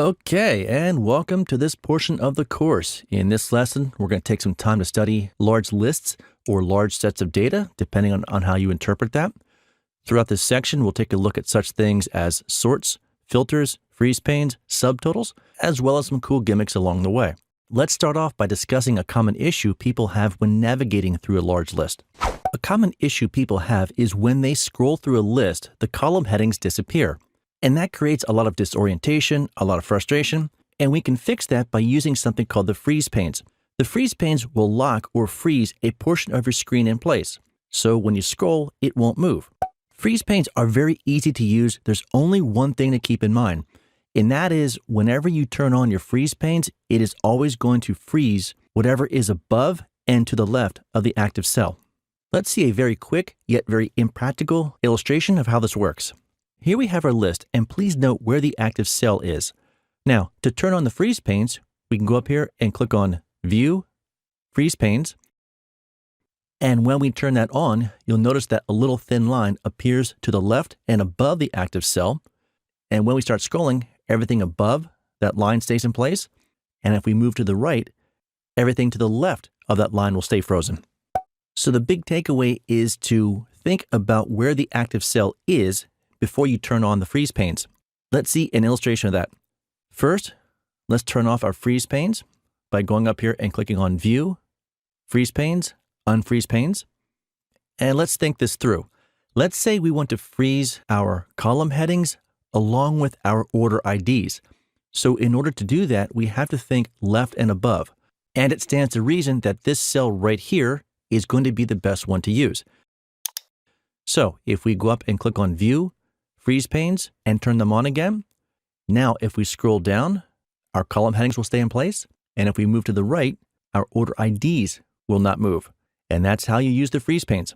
Okay, and welcome to this portion of the course. In this lesson, we're going to take some time to study large lists or large sets of data, depending on how you interpret that. Throughout this section, we'll take a look at such things as sorts, filters, freeze panes, subtotals, as well as some cool gimmicks along the way. Let's start off by discussing a common issue people have when navigating through a large list. A common issue people have is when they scroll through a list, the column headings disappear. And that creates a lot of disorientation, a lot of frustration, and we can fix that by using something called the freeze panes. The freeze panes will lock or freeze a portion of your screen in place, so when you scroll, it won't move. Freeze panes are very easy to use. There's only one thing to keep in mind, and that is whenever you turn on your freeze panes, it is always going to freeze whatever is above and to the left of the active cell. Let's see a very quick yet very impractical illustration of how this works. Here we have our list, and please note where the active cell is. Now, to turn on the freeze panes, we can go up here and click on View, Freeze Panes. And when we turn that on, you'll notice that a little thin line appears to the left and above the active cell. And when we start scrolling, everything above that line stays in place. And if we move to the right, everything to the left of that line will stay frozen. So the big takeaway is to think about where the active cell is before you turn on the freeze panes. Let's see an illustration of that. First, let's turn off our freeze panes by going up here and clicking on View, Freeze Panes, Unfreeze Panes. And let's think this through. Let's say we want to freeze our column headings along with our order IDs. So in order to do that, we have to think left and above. And it stands to reason that this cell right here is going to be the best one to use. So if we go up and click on View, Freeze Panes, and turn them on again. Now, if we scroll down, our column headings will stay in place. And if we move to the right, our order IDs will not move. And that's how you use the freeze panes.